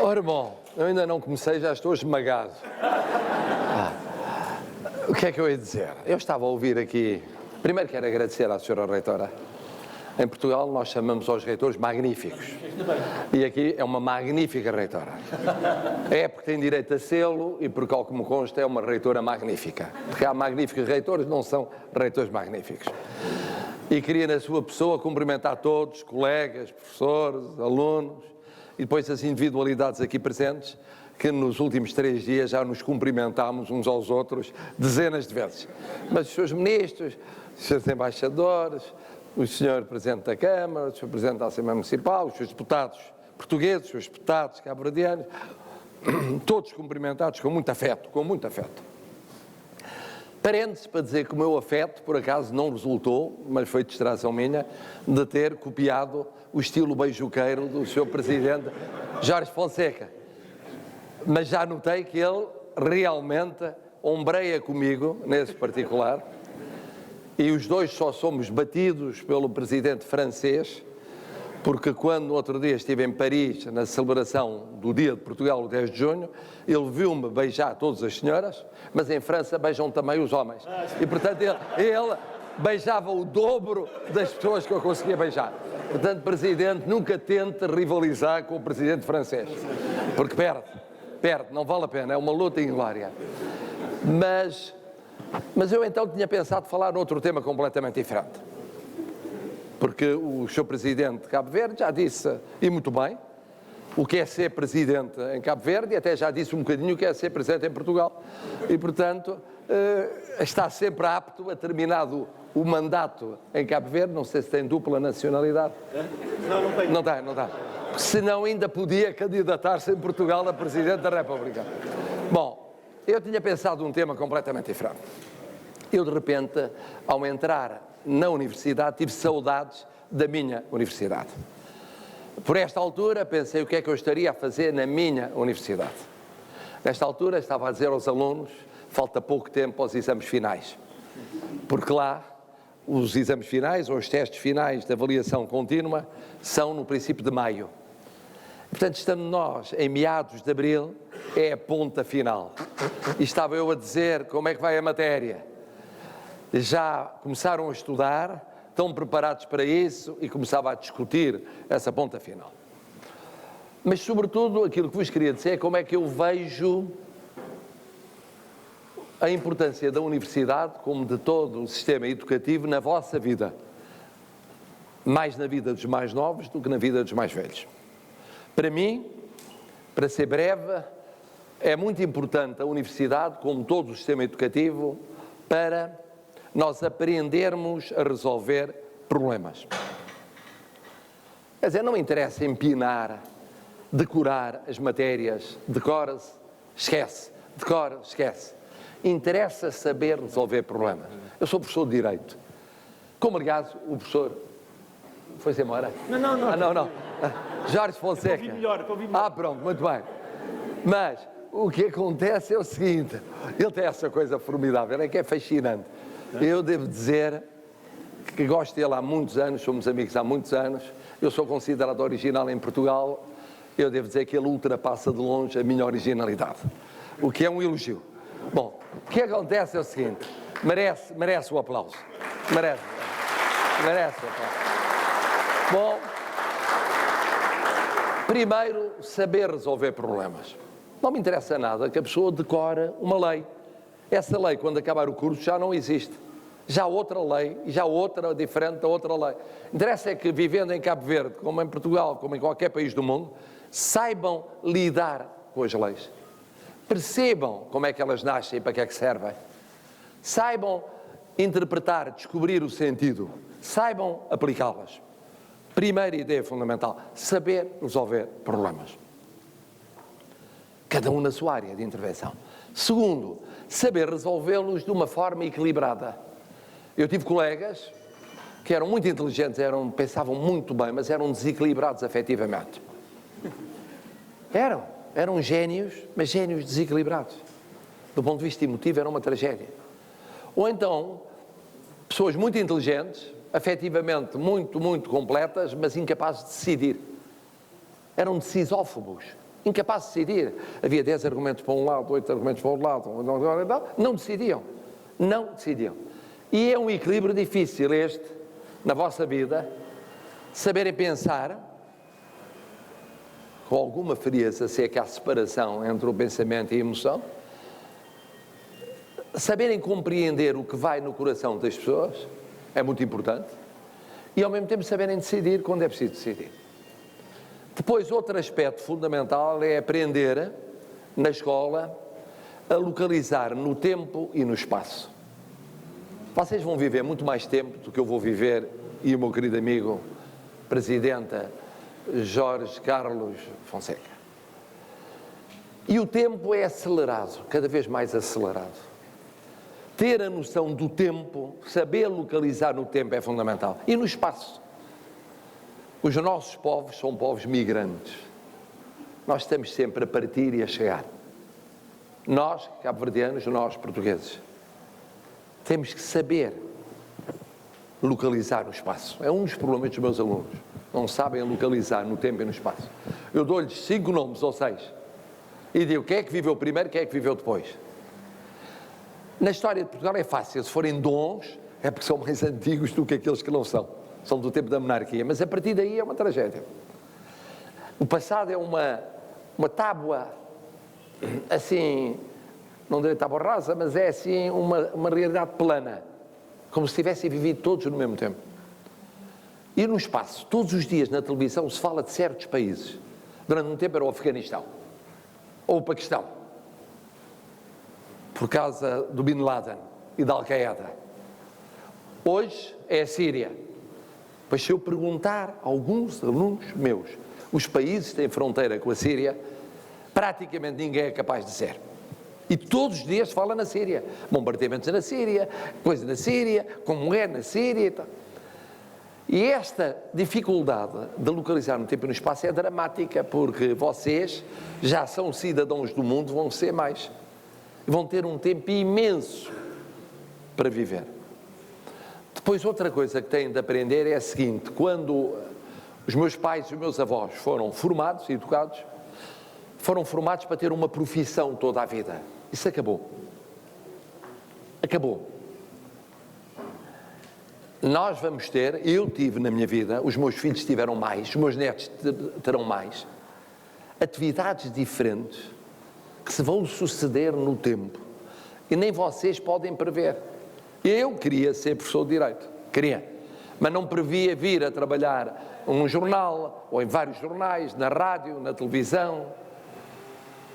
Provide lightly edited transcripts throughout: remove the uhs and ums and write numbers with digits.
Ora bom, eu ainda não comecei, já estou esmagado. O que é que eu ia dizer? Eu estava a ouvir aqui... Primeiro quero agradecer à senhora reitora. Em Portugal nós chamamos aos reitores magníficos. E aqui é uma magnífica reitora. É porque tem direito a sê-lo e porque, ao que me consta, é uma reitora magnífica. Porque há magníficos reitores, não são reitores magníficos. E queria, na sua pessoa, cumprimentar todos, colegas, professores, alunos, e depois as individualidades aqui presentes, que nos últimos 3 dias já nos cumprimentámos uns aos outros dezenas de vezes. Mas os seus ministros, os seus embaixadores, o senhor Presidente da Câmara, o senhor Presidente da Assembleia Municipal, os seus deputados portugueses, os seus deputados cabo-verdianos, todos cumprimentados com muito afeto, com muito afeto. Parênteses para dizer que o meu afeto, por acaso, não resultou, mas foi distração minha, de ter copiado o estilo beijuqueiro do seu Presidente Jorge Fonseca. Mas já notei que ele realmente ombreia comigo, nesse particular, e os dois só somos batidos pelo Presidente francês, porque quando no outro dia estive em Paris, na celebração do Dia de Portugal, o 10 de junho, ele viu-me beijar todas as senhoras, mas em França beijam também os homens. E, portanto, ele beijava o dobro das pessoas que eu conseguia beijar. Portanto, Presidente, nunca tente rivalizar com o Presidente francês, porque perde, não vale a pena, é uma luta inglória. Mas eu então tinha pensado falar noutro tema completamente diferente. Porque o Sr. Presidente de Cabo Verde já disse, e muito bem, o que é ser Presidente em Cabo Verde, e até já disse um bocadinho o que é ser Presidente em Portugal. E, portanto, está sempre apto a terminado o mandato em Cabo Verde, não sei se tem dupla nacionalidade. Não tem. Não dá. Senão ainda podia candidatar-se em Portugal a Presidente da República. Bom, eu tinha pensado um tema completamente diferente. Eu, de repente, ao entrar na universidade, tive saudades da minha universidade. Por esta altura, pensei o que é que eu estaria a fazer na minha universidade. Nesta altura, estava a dizer aos alunos, falta pouco tempo aos exames finais. Porque lá, os exames finais, ou os testes finais de avaliação contínua, são no princípio de maio. Portanto, estamos nós em meados de abril, é a ponta final. E estava eu a dizer como é que vai a matéria. Já começaram a estudar, estão preparados para isso e começava a discutir essa ponta final. Mas, sobretudo, aquilo que vos queria dizer é como é que eu vejo a importância da universidade, como de todo o sistema educativo, na vossa vida. Mais na vida dos mais novos do que na vida dos mais velhos. Para mim, para ser breve, é muito importante a universidade, como todo o sistema educativo, para nós aprendermos a resolver problemas. Quer dizer, não me interessa empinar, decorar as matérias, decora-se, esquece, decora, esquece. Interessa saber resolver problemas. Eu sou professor de Direito. Como, aliás, o professor foi-se embora? Não. Jorge Fonseca. Para ouvir melhor. Pronto, muito bem. Mas o que acontece é o seguinte, ele tem essa coisa formidável, é que é fascinante. Eu devo dizer que gosto dele há muitos anos, somos amigos há muitos anos, eu sou considerado original em Portugal, eu devo dizer que ele ultrapassa de longe a minha originalidade, o que é um elogio. Bom, o que acontece é o seguinte, merece o aplauso, merece o aplauso. Bom, primeiro, saber resolver problemas. Não me interessa nada que a pessoa decore uma lei. Essa lei, quando acabar o curso, já não existe. Já há outra lei, já outra diferente da outra lei. Interessa é que, vivendo em Cabo Verde, como em Portugal, como em qualquer país do mundo, saibam lidar com as leis. Percebam como é que elas nascem e para que é que servem. Saibam interpretar, descobrir o sentido. Saibam aplicá-las. Primeira ideia fundamental, saber resolver problemas. Cada um na sua área de intervenção. Segundo, saber resolvê-los de uma forma equilibrada. Eu tive colegas que eram muito inteligentes, pensavam muito bem, mas eram desequilibrados afetivamente. Eram génios, mas génios desequilibrados. Do ponto de vista emotivo, era uma tragédia. Ou então, pessoas muito inteligentes, afetivamente muito completas, mas incapazes de decidir. Eram decisófobos. incapazes de decidir. Havia 10 argumentos para um lado, 8 argumentos para o outro lado, não decidiam. Não decidiam. E é um equilíbrio difícil este, na vossa vida, saberem pensar, com alguma frieza, se é que há separação entre o pensamento e a emoção, saberem compreender o que vai no coração das pessoas, é muito importante, e ao mesmo tempo saberem decidir quando é preciso decidir. Depois, outro aspecto fundamental é aprender, na escola, a localizar no tempo e no espaço. Vocês vão viver muito mais tempo do que eu vou viver e o meu querido amigo, Presidente Jorge Carlos Fonseca. E o tempo é acelerado, cada vez mais acelerado. Ter a noção do tempo, saber localizar no tempo é fundamental. E no espaço. Os nossos povos são povos migrantes. Nós estamos sempre a partir e a chegar. Nós, cabo-verdianos, nós, portugueses, temos que saber localizar no espaço. É um dos problemas dos meus alunos. Não sabem localizar no tempo e no espaço. Eu dou-lhes 5 nomes ou 6 e digo quem é que viveu primeiro, quem é que viveu depois. Na história de Portugal é fácil. Se forem dons, é porque são mais antigos do que aqueles que não são. São do tempo da monarquia. Mas a partir daí é uma tragédia. O passado é uma tábua, assim, não direi tábua rasa, mas é assim uma realidade plana. Como se tivessem vivido todos no mesmo tempo. E no espaço, todos os dias na televisão se fala de certos países. Durante um tempo era o Afeganistão. Ou o Paquistão. Por causa do Bin Laden e da Al-Qaeda. Hoje é a Síria. Pois se eu perguntar a alguns alunos meus, os países que têm fronteira com a Síria, praticamente ninguém é capaz de dizer. E todos os dias se fala na Síria. Bombardeamentos na Síria, coisa na Síria, como é na Síria e tal. E esta dificuldade de localizar no tempo e no espaço é dramática, porque vocês já são cidadãos do mundo, vão ser mais. Vão ter um tempo imenso para viver. Depois, outra coisa que têm de aprender é a seguinte: quando os meus pais e os meus avós foram formados e educados, foram formados para ter uma profissão toda a vida. Isso acabou. Acabou. Nós vamos ter, eu tive na minha vida, os meus filhos tiveram mais, os meus netos terão mais, atividades diferentes que se vão suceder no tempo e nem vocês podem prever. Eu queria ser professor de Direito, queria, mas não previa vir a trabalhar num jornal ou em vários jornais, na rádio, na televisão,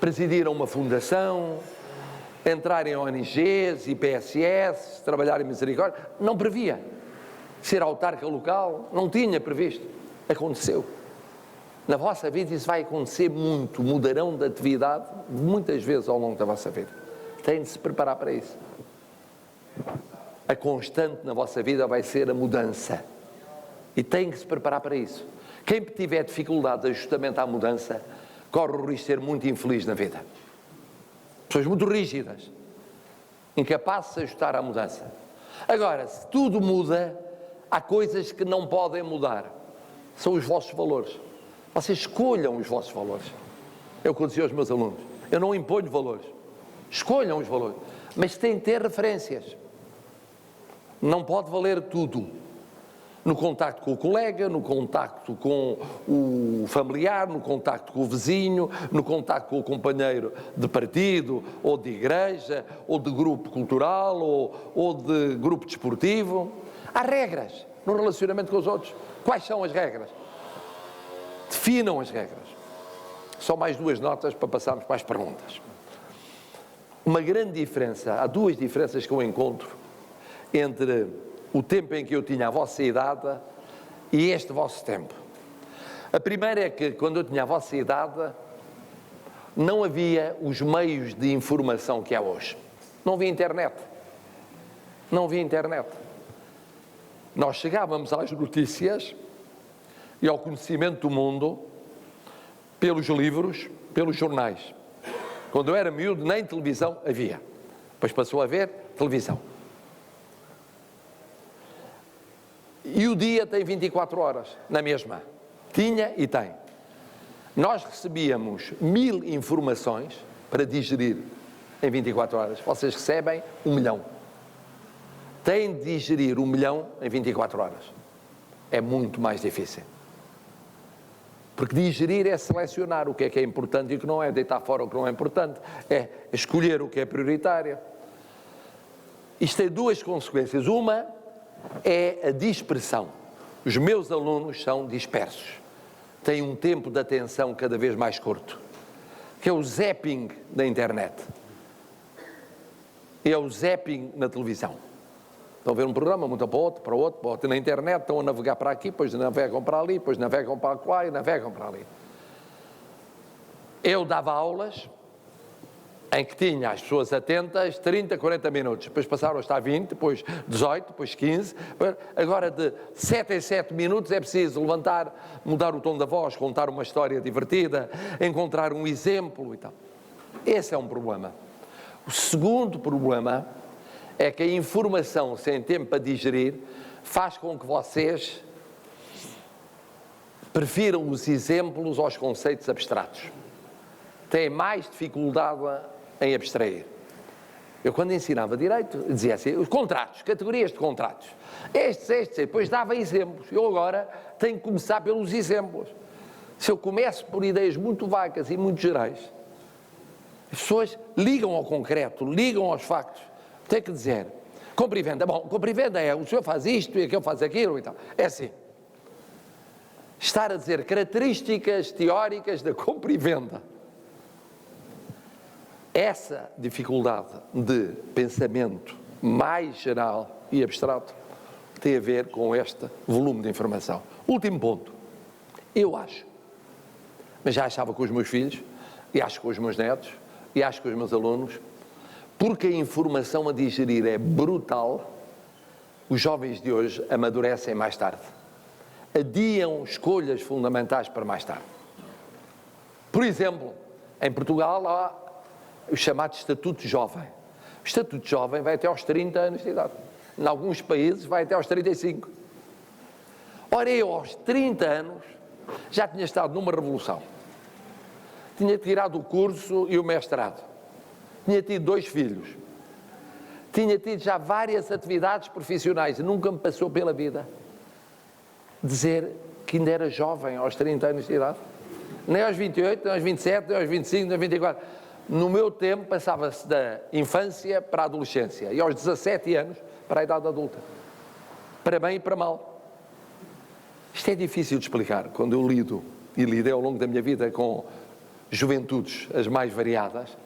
presidir uma fundação, entrar em ONGs, IPSS, trabalhar em misericórdia, não previa. Ser autarca local, não tinha previsto. Aconteceu. Na vossa vida isso vai acontecer muito, mudarão de atividade muitas vezes ao longo da vossa vida. Têm de se preparar para isso. A constante na vossa vida vai ser a mudança. E têm que se preparar para isso. Quem tiver dificuldade de ajustamento à mudança, corre o risco de ser muito infeliz na vida. Pessoas muito rígidas, incapazes de se ajustar à mudança. Agora, se tudo muda, há coisas que não podem mudar. São os vossos valores. Vocês escolham os vossos valores. É o que eu dizia aos meus alunos. Eu não imponho valores. Escolham os valores. Mas têm de ter referências. Não pode valer tudo. No contacto com o colega, no contacto com o familiar, no contacto com o vizinho, no contacto com o companheiro de partido, ou de igreja, ou de grupo cultural, ou de grupo desportivo. Há regras no relacionamento com os outros. Quais são as regras? Definam as regras. Só mais 2 notas para passarmos para as perguntas. Uma grande diferença, há 2 diferenças que eu encontro entre o tempo em que eu tinha a vossa idade e este vosso tempo. A primeira é que, quando eu tinha a vossa idade, não havia os meios de informação que há hoje. Não havia internet. Não havia internet. Nós chegávamos às notícias e ao conhecimento do mundo pelos livros, pelos jornais. Quando eu era miúdo, nem televisão havia. Depois passou a haver televisão. E o dia tem 24 horas, na mesma. Tinha e tem. Nós recebíamos 1000 informações para digerir em 24 horas. Vocês recebem 1 milhão. Têm de digerir 1 milhão em 24 horas. É muito mais difícil. Porque digerir é selecionar o que é importante e o que não é, deitar fora o que não é importante, é escolher o que é prioritário. Isto tem 2 consequências. Uma é a dispersão. Os meus alunos são dispersos. Têm um tempo de atenção cada vez mais curto, que é o zapping da internet. É o zapping na televisão. Estão a ver um programa, muito para outro, para outro, para outro. Na internet estão a navegar para aqui, depois navegam para ali, depois navegam para lá e navegam para ali. Eu dava aulas em que tinha as pessoas atentas 30, 40 minutos, depois passaram a estar 20, depois 18, depois 15, agora de 7 em 7 minutos é preciso levantar, mudar o tom da voz, contar uma história divertida, encontrar um exemplo e tal. Esse é um problema. O segundo problema é que a informação sem tempo para digerir faz com que vocês prefiram os exemplos aos conceitos abstratos. Têm mais dificuldade em abstrair. Eu, quando ensinava direito, dizia assim, os contratos, categorias de contratos. Estes, depois dava exemplos. Eu agora tenho que começar pelos exemplos. Se eu começo por ideias muito vagas e muito gerais, as pessoas ligam ao concreto, ligam aos factos. Tem que dizer, compra e venda. Bom, compra e venda é, o senhor faz isto e aquele faz aquilo e tal. É assim. Estar a dizer características teóricas da compra e venda. Essa dificuldade de pensamento mais geral e abstrato tem a ver com este volume de informação. Último ponto. Eu acho, mas já achava com os meus filhos, e acho com os meus netos, e acho com os meus alunos, porque a informação a digerir é brutal, os jovens de hoje amadurecem mais tarde. Adiam escolhas fundamentais para mais tarde. Por exemplo, em Portugal há o chamado Estatuto Jovem. O Estatuto Jovem vai até aos 30 anos de idade. Em alguns países vai até aos 35. Ora, eu aos 30 anos já tinha estado numa revolução. Tinha tirado o curso e o mestrado. Tinha tido 2 filhos. Tinha tido já várias atividades profissionais. Nunca me passou pela vida dizer que ainda era jovem aos 30 anos de idade. Nem aos 28, nem aos 27, nem aos 25, nem aos 24. No meu tempo passava-se da infância para a adolescência e aos 17 anos para a idade adulta. Para bem e para mal. Isto é difícil de explicar. Quando eu lido, e lidei ao longo da minha vida com juventudes as mais variadas,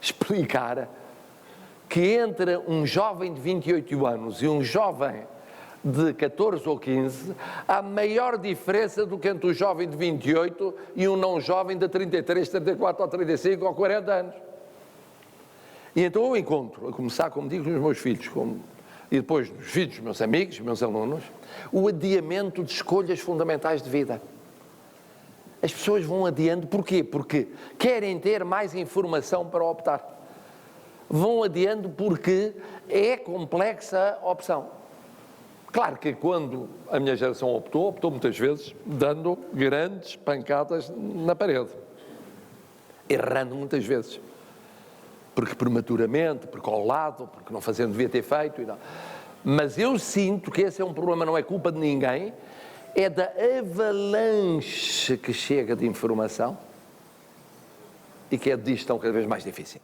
explicar que entre um jovem de 28 anos e um jovem de 14 ou 15, há maior diferença do que entre o jovem de 28 e um não jovem de 33, 34 ou 35 ou 40 anos. E então eu encontro, a começar, como digo, nos meus filhos, e depois nos filhos dos meus amigos, meus alunos, o adiamento de escolhas fundamentais de vida. As pessoas vão adiando, porquê? Porque querem ter mais informação para optar. Vão adiando porque é complexa a opção. Claro que quando a minha geração optou muitas vezes dando grandes pancadas na parede. Errando muitas vezes. Porque prematuramente, porque ao lado, porque não fazendo, devia ter feito e não. Mas eu sinto que esse é um problema, não é culpa de ninguém, é da avalanche que chega de informação e que é de gestão cada vez mais difícil.